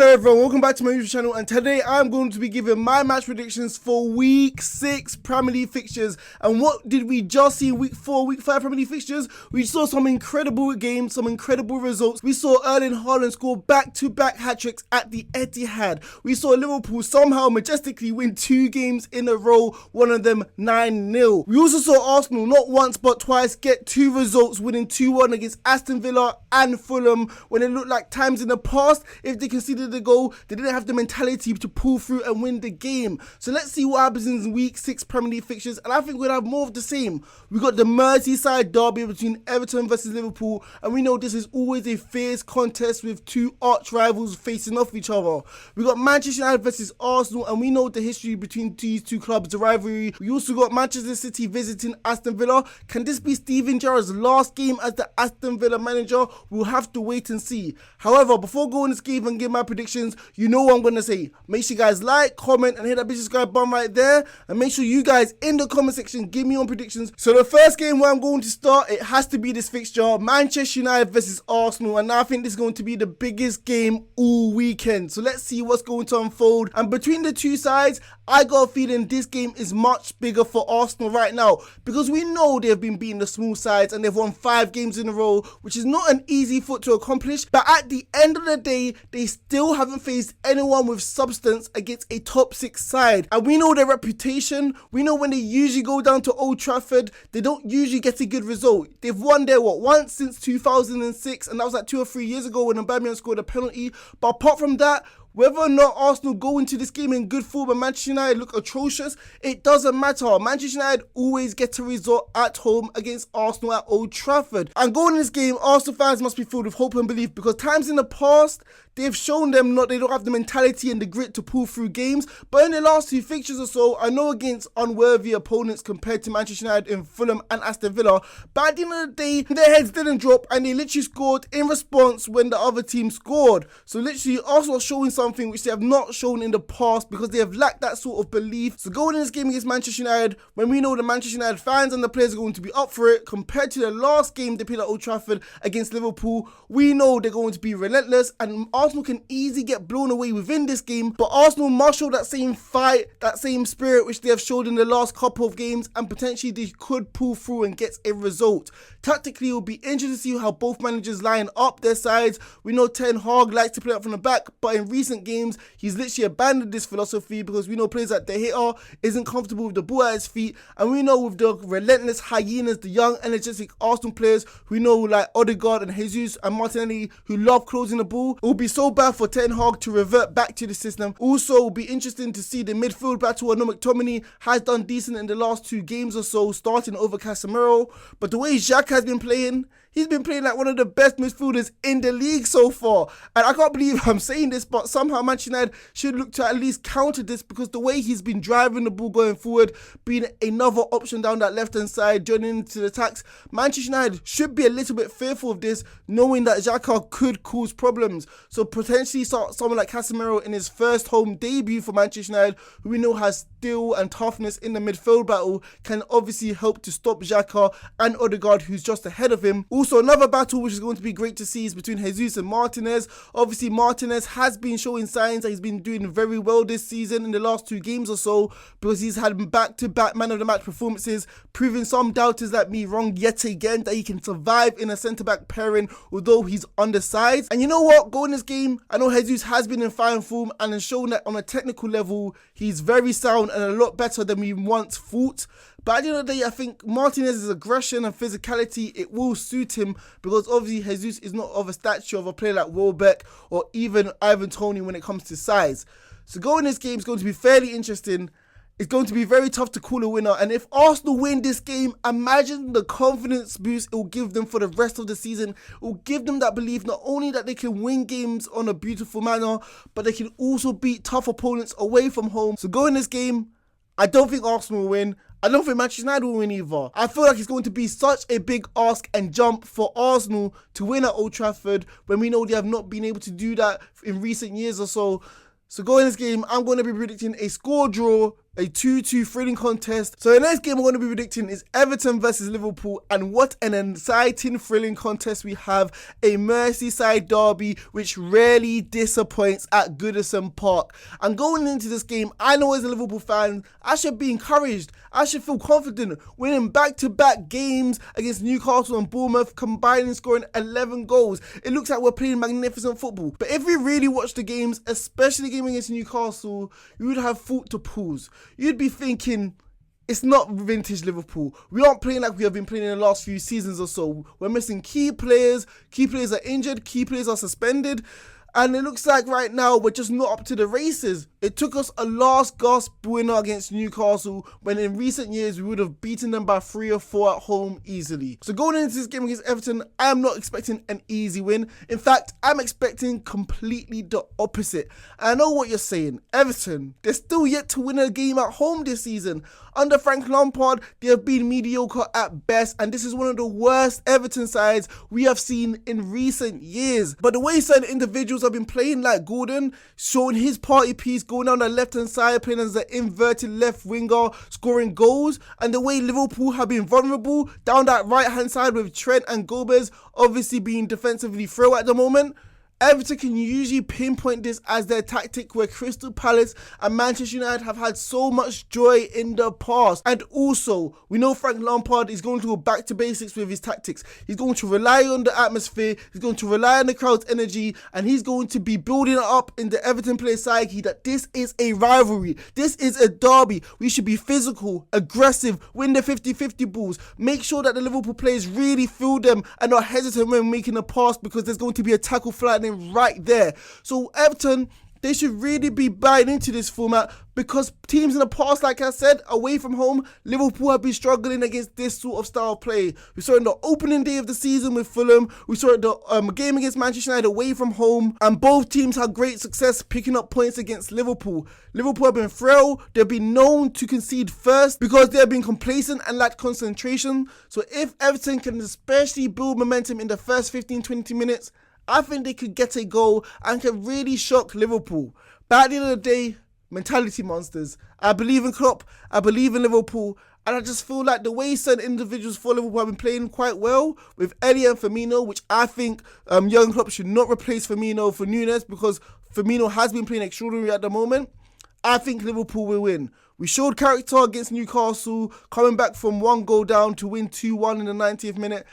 Hello everyone, welcome back to my YouTube channel, and today I'm going to be giving my match predictions for week 6 Premier League fixtures. And what did we just see in week 4, week 5 Premier League fixtures? We saw some incredible games, some incredible results. We saw Erling Haaland score back-to-back hat-tricks at the Etihad. We saw Liverpool somehow majestically win 2 games in a row, one of them 9-0. We also saw Arsenal not once but twice get 2 results, winning 2-1 against Aston Villa and Fulham, when it looked like times in the past, if they conceded the goal, they didn't have the mentality to pull through and win the game. So let's see what happens in week 6 Premier League fixtures, and I think we're going to have more of the same. We got the Merseyside derby between Everton versus Liverpool, and we know this is always a fierce contest with 2 arch rivals facing off each other. We got Manchester United versus Arsenal, and we know the history between these 2 clubs, the rivalry. We also got Manchester City visiting Aston Villa. Can this be Steven Gerrard's last game as the Aston Villa manager? We'll have to wait and see. However, before going to this game and give my predictions, you know what I'm going to say. Make sure you guys like, comment, and hit that big subscribe button right there. And make sure you guys in the comment section give me your predictions. So the first game where I'm going to start, it has to be this fixture, Manchester United versus Arsenal. And I think this is going to be the biggest game all weekend. So let's see what's going to unfold. And between the 2 sides, I got a feeling this game is much bigger for Arsenal right now, because we know they've been beating the small sides and they've won 5 games in a row, which is not an easy feat to accomplish. But at the end of the day, they still haven't faced anyone with substance against a top 6 side. And we know their reputation. We know when they usually go down to Old Trafford, they don't usually get a good result. They've won there, once since 2006, and that was like 2 or 3 years ago when Aubameyang scored a penalty. But apart from that, whether or not Arsenal go into this game in good form and Manchester United look atrocious, it doesn't matter. Manchester United always get a result at home against Arsenal at Old Trafford. And going in this game, Arsenal fans must be filled with hope and belief, because times in the past, they've shown them they don't have the mentality and the grit to pull through games. But in the last 2 fixtures or so, I know against unworthy opponents compared to Manchester United in Fulham and Aston Villa, but at the end of the day, their heads didn't drop and they literally scored in response when the other team scored. So literally, Arsenal are showing something which they have not shown in the past, because they have lacked that sort of belief. So going in this game against Manchester United, when we know the Manchester United fans and the players are going to be up for it, compared to the last game they played at Old Trafford against Liverpool, we know they're going to be relentless, and Arsenal can easily get blown away within this game. But Arsenal must show that same fight, that same spirit which they have showed in the last couple of games, and potentially they could pull through and get a result. Tactically, it will be interesting to see how both managers line up their sides. We know Ten Hag likes to play up from the back, but in recent games, he's literally abandoned this philosophy, because we know players like De Gea isn't comfortable with the ball at his feet, and we know with the relentless hyenas, the young energetic Arsenal players, we know like Odegaard and Jesus and Martinelli, who love closing the ball, it will be so bad for Ten Hag to revert back to the system. Also, it will be interesting to see the midfield battle. I know McTominay has done decent in the last 2 games or so, starting over Casemiro, but the way Xhaka has been playing, he's been playing like one of the best midfielders in the league so far. And I can't believe I'm saying this, but somehow Manchester United should look to at least counter this, because the way he's been driving the ball going forward, being another option down that left-hand side, joining into the attacks, Manchester United should be a little bit fearful of this, knowing that Xhaka could cause problems. So potentially someone like Casemiro in his first home debut for Manchester United, who we know has skill and toughness in the midfield battle, can obviously help to stop Xhaka and Odegaard, who's just ahead of him. Also, another battle which is going to be great to see is between Jesus and Martinez. Obviously, Martinez has been showing signs that he's been doing very well this season in the last 2 games or so, because he's had back-to-back man of the match performances, proving some doubters like me wrong yet again that he can survive in a centre-back pairing, although he's undersized. And you know what? Going this game, I know Jesus has been in fine form and has shown that on a technical level, he's very sound and a lot better than we once thought. But at the end of the day, I think Martinez's aggression and physicality, it will suit him, because obviously Jesus is not of a stature of a player like Welbeck or even Ivan Toney when it comes to size. So going this game is going to be fairly interesting. It's going to be very tough to call a winner. And if Arsenal win this game, imagine the confidence boost it will give them for the rest of the season. It will give them that belief not only that they can win games on a beautiful manner, but they can also beat tough opponents away from home. So going this game, I don't think Arsenal will win. I don't think Manchester United will win either. I feel like it's going to be such a big ask and jump for Arsenal to win at Old Trafford, when we know they have not been able to do that in recent years or so. So going in this game, I'm going to be predicting a score draw A 2-2 thrilling contest. So the next game I'm going to be predicting is Everton versus Liverpool, and what an exciting thrilling contest we have. A Merseyside derby which rarely disappoints at Goodison Park. And going into this game, I know as a Liverpool fan, I should be encouraged. I should feel confident winning back-to-back games against Newcastle and Bournemouth, combining scoring 11 goals. It looks like we're playing magnificent football. But if we really watch the games, especially the game against Newcastle, you would have thought to pause. You'd be thinking, it's not vintage Liverpool. We aren't playing like we have been playing in the last few seasons or so. We're missing key players. Key players are injured. Key players are suspended. And it looks like right now we're just not up to the races. It took us a last gasp winner against Newcastle when in recent years we would have beaten them by 3 or 4 at home easily. So going into this game against Everton, I'm not expecting an easy win. In fact, I'm expecting completely the opposite. And I know what you're saying. Everton, they're still yet to win a game at home this season. Under Frank Lampard, they have been mediocre at best, and this is one of the worst Everton sides we have seen in recent years. But the way certain individuals have been playing, like Gordon, showing his party piece, going down the left-hand side, playing as an inverted left winger, scoring goals, and the way Liverpool have been vulnerable down that right-hand side with Trent and Gomez obviously being defensively frail at the moment. Everton can usually pinpoint this as their tactic, where Crystal Palace and Manchester United have had so much joy in the past. And also, we know Frank Lampard is going to go back to basics with his tactics. He's going to rely on the atmosphere, he's going to rely on the crowd's energy, and he's going to be building it up in the Everton players' psyche that this is a rivalry, this is a derby. We should be physical, aggressive, win the 50-50 balls, make sure that the Liverpool players really feel them and not hesitant when making a pass, because there's going to be a tackle flying right there. So Everton, they should really be buying into this format, because teams in the past, like I said, away from home, Liverpool have been struggling against this sort of style of play. We saw it in the opening day of the season with Fulham. We saw it the game against Manchester United away from home, and both teams had great success picking up points against Liverpool. Liverpool have been frail. They've been known to concede first because they have been complacent and lacked concentration. So if Everton can especially build momentum in the first 15-20 minutes, I think they could get a goal and can really shock Liverpool. But at the end of the day, mentality monsters. I believe in Klopp, I believe in Liverpool, and I just feel like the way certain individuals for Liverpool have been playing quite well with Ellie and Firmino, which I think Jurgen Klopp should not replace Firmino for Núñez, because Firmino has been playing extraordinary at the moment. I think Liverpool will win. We showed character against Newcastle, coming back from 1 goal down to win 2-1 in the 90th minute.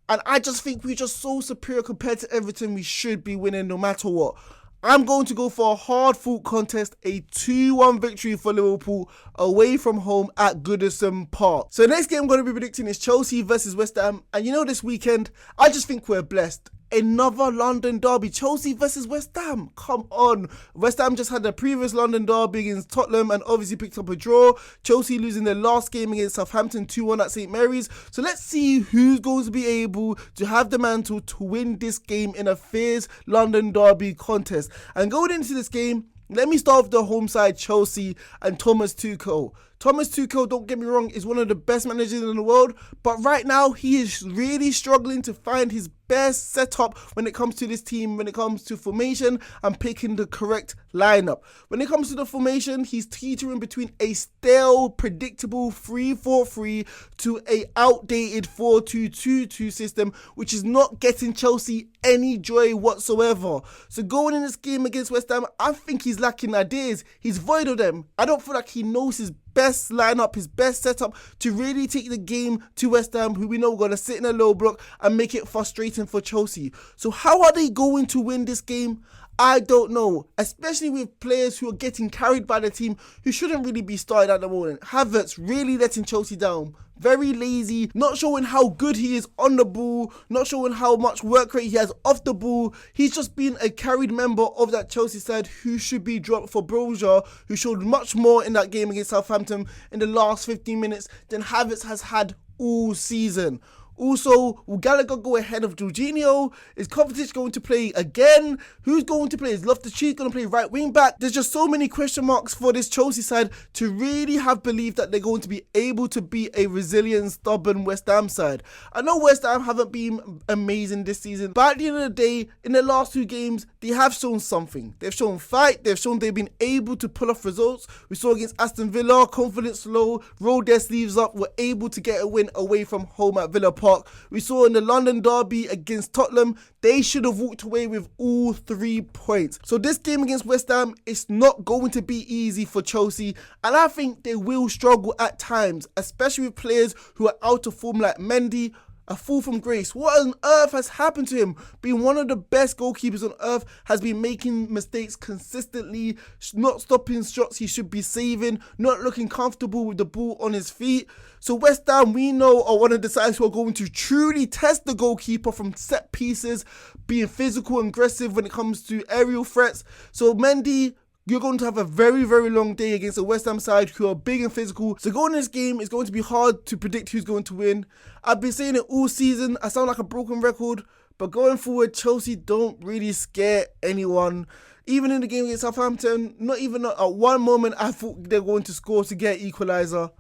And I just think we're just so superior compared to Everton. We should be winning no matter what. I'm going to go for a hard-fought contest, a 2-1 victory for Liverpool away from home at Goodison Park. So the next game I'm going to be predicting is Chelsea versus West Ham. And you know, this weekend, I just think we're blessed. Another London derby, Chelsea versus West Ham. Come on. West Ham just had their previous London derby against Tottenham and obviously picked up a draw. Chelsea losing their last game against Southampton 2-1 at St Mary's. So let's see who's going to be able to have the mantle to win this game in a fierce London derby contest. And going into this game, let me start with the home side, Chelsea and Thomas Tuchel. Thomas Tuchel, don't get me wrong, is one of the best managers in the world, but right now he is really struggling to find his best setup when it comes to this team, when it comes to formation and picking the correct lineup. When it comes to the formation, he's teetering between a stale, predictable 3-4-3 to a outdated 4-2-2-2 system, which is not getting Chelsea any joy whatsoever. So going in this game against West Ham, I think he's lacking ideas. He's void of them. I don't feel like he knows his best lineup, his best setup to really take the game to West Ham, who we know are going to sit in a low block and make it frustrating for Chelsea. So how are they going to win this game? I don't know, especially with players who are getting carried by the team who shouldn't really be started at the moment. Havertz really letting Chelsea down. Very lazy, not showing how good he is on the ball, not showing how much work rate he has off the ball. He's just been a carried member of that Chelsea side who should be dropped for Brozier, who showed much more in that game against Southampton in the last 15 minutes than Havertz has had all season. Also, will Gallagher go ahead of Jorginho? Is Kovacic going to play again? Who's going to play? Is Loftus-Cheek going to play right wing back? There's just so many question marks for this Chelsea side to really have belief that they're going to be able to be a resilient, stubborn West Ham side. I know West Ham haven't been amazing this season, but at the end of the day, in the last 2 games, they have shown something. They've shown fight. They've shown they've been able to pull off results. We saw against Aston Villa, confidence low, rolled their sleeves up, were able to get a win away from home at Villa Park. We saw in the London derby against Tottenham, they should have walked away with all 3 points. So this game against West Ham, it's not going to be easy for Chelsea, and I think they will struggle at times, especially with players who are out of form like Mendy, a fall from grace. What on earth has happened to him? Being one of the best goalkeepers on earth, has been making mistakes consistently, not stopping shots he should be saving, not looking comfortable with the ball on his feet. So West Ham, we know, are one of the sides who are going to truly test the goalkeeper from set pieces, being physical and aggressive when it comes to aerial threats. So Mendy, you're going to have a very, very long day against a West Ham side who are big and physical. So going in this game, it's going to be hard to predict who's going to win. I've been saying it all season. I sound like a broken record. But going forward, Chelsea don't really scare anyone. Even in the game against Southampton, not even at one moment I thought they're going to score to get equaliser.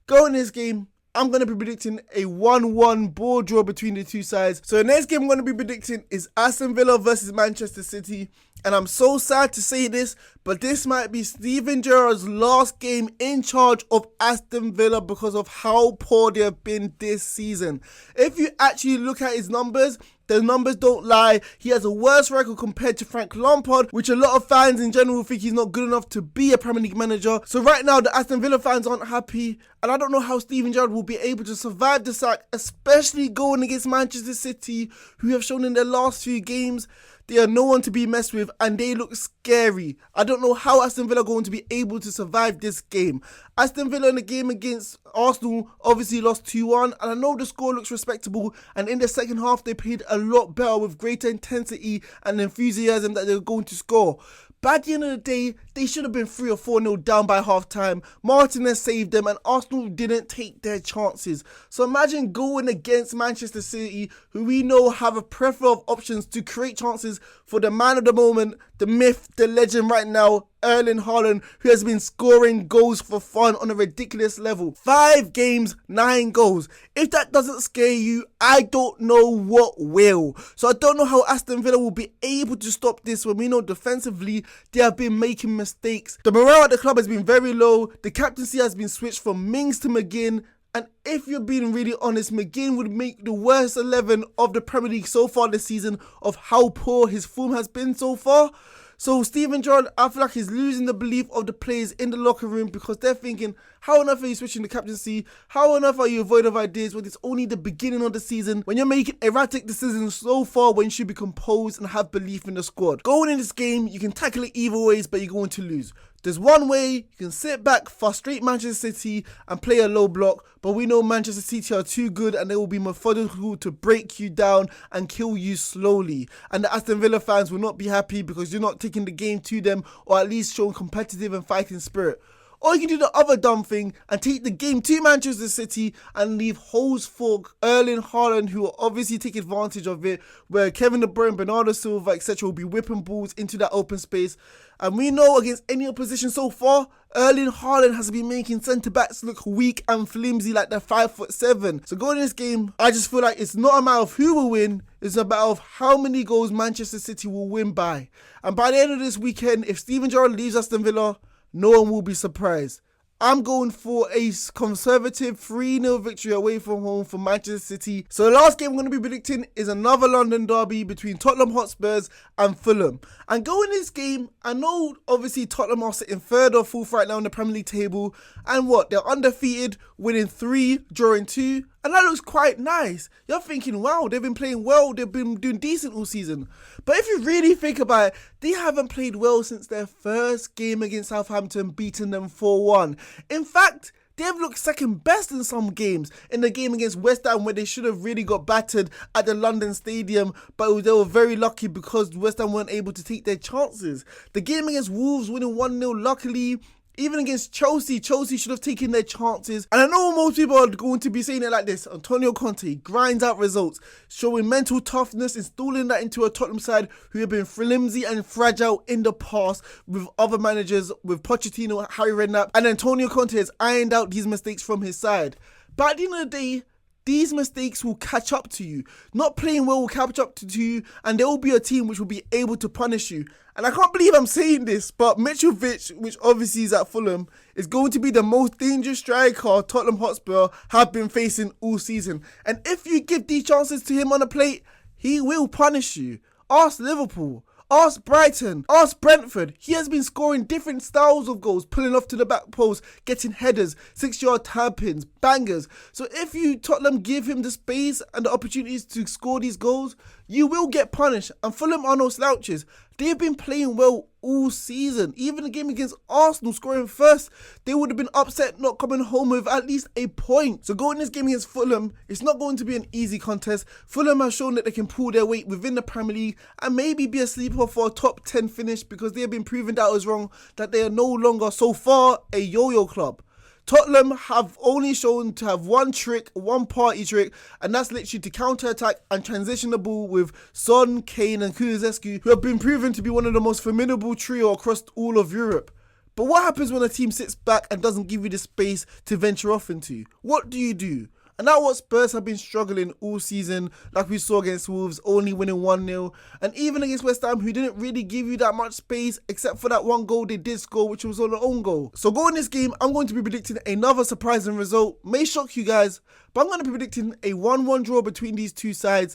Going in this game, I'm going to be predicting a 1-1 ball draw between the two sides. So the next game I'm going to be predicting is Aston Villa versus Manchester City. And I'm so sad to say this, but this might be Steven Gerrard's last game in charge of Aston Villa because of how poor they have been this season. If you actually look at his numbers, the numbers don't lie. He has a worse record compared to Frank Lampard, which a lot of fans in general think he's not good enough to be a Premier League manager. So right now, the Aston Villa fans aren't happy, and I don't know how Steven Gerrard will be able to survive the sack, especially going against Manchester City, who have shown in their last few games they are no one to be messed with, and they look scary. I don't know how Aston Villa are going to be able to survive this game. Aston Villa in the game against Arsenal obviously lost 2-1, and I know the score looks respectable, and in the second half they played a lot better with greater intensity and enthusiasm that they were going to score. But at the end of the day, they should have been 3 or 4-0 down by half time. Martinez saved them and Arsenal didn't take their chances. So imagine going against Manchester City, who we know have a plethora of options to create chances for the man of the moment, the myth, the legend right now, Erling Haaland, who has been scoring goals for fun on a ridiculous level. 5 games, 9 goals. If that doesn't scare you, I don't know what will. So I don't know how Aston Villa will be able to stop this when we know defensively they have been making mistakes. The morale at the club has been very low. The captaincy has been switched from Mings to McGinn. And if you're being really honest, McGinn would make the worst 11 of the Premier League so far this season of how poor his form has been so far. So Steven Gerrard, I feel like he's losing the belief of the players in the locker room because they're thinking, how on earth are you switching the captaincy? How on earth are you void of ideas when it's only the beginning of the season, when you're making erratic decisions so far when you should be composed and have belief in the squad? Going in this game, you can tackle it either ways, but you're going to lose. There's one way, you can sit back, frustrate Manchester City and play a low block, but we know Manchester City are too good and they will be methodical to break you down and kill you slowly. And the Aston Villa fans will not be happy because you're not taking the game to them or at least showing competitive and fighting spirit. Or you can do the other dumb thing and take the game to Manchester City and leave holes for Erling Haaland, who will obviously take advantage of it, where Kevin De Bruyne, Bernardo Silva, etc. will be whipping balls into that open space. And we know against any opposition so far, Erling Haaland has been making centre-backs look weak and flimsy like they're 5'7". So going in this game, I just feel like it's not a matter of who will win, it's a matter of how many goals Manchester City will win by. And by the end of this weekend, if Steven Gerrard leaves Aston Villa, no one will be surprised. I'm going for a conservative 3-0 victory away from home for Manchester City. So the last game I'm going to be predicting is another London derby between Tottenham Hotspurs and Fulham. And going in this game, I know obviously Tottenham are sitting 3rd or 4th right now in the Premier League table. And what? They're undefeated, winning 3, drawing 2. And that looks quite nice. You're thinking, wow, they've been playing well. They've been doing decent all season. But if you really think about it, they haven't played well since their first game against Southampton, beating them 4-1. In fact, they've looked second best in some games. In the game against West Ham, where they should have really got battered at the London Stadium, but they were very lucky because West Ham weren't able to take their chances. The game against Wolves, winning 1-0 luckily. Even against Chelsea should have taken their chances. And I know most people are going to be saying it like this. Antonio Conte grinds out results, showing mental toughness, installing that into a Tottenham side who have been flimsy and fragile in the past with other managers, with Pochettino, Harry Redknapp, and Antonio Conte has ironed out these mistakes from his side. But at the end of the day, these mistakes will catch up to you. Not playing well will catch up to you, and there will be a team which will be able to punish you. And I can't believe I'm saying this, but Mitrovic, which obviously is at Fulham, is going to be the most dangerous striker Tottenham Hotspur have been facing all season. And if you give these chances to him on the plate, he will punish you. Ask Liverpool. Ask Brighton, ask Brentford. He has been scoring different styles of goals, pulling off to the back post, getting headers, 6-yard tap-ins, bangers. So if you Tottenham give him the space and the opportunities to score these goals, you will get punished. And Fulham are no slouches. They've been playing well all season. Even the game against Arsenal, scoring first, they would have been upset not coming home with at least a point. So going this game against Fulham, it's not going to be an easy contest. Fulham has shown that they can pull their weight within the Premier League and maybe be a sleeper for a top 10 finish, because they have been proving that was wrong, that they are no longer so far a yo-yo club. Tottenham have only shown to have one party trick, and that's literally to counter-attack and transition the ball with Son, Kane and Kulusevski, who have been proven to be one of the most formidable trio across all of Europe. But what happens when a team sits back and doesn't give you the space to venture off into? What do you do? And that's what Spurs have been struggling all season, like we saw against Wolves, only winning 1-0. And even against West Ham, who didn't really give you that much space, except for that one goal they did score, which was on their own goal. So going this game, I'm going to be predicting another surprising result. May shock you guys, but I'm going to be predicting a 1-1 draw between these two sides.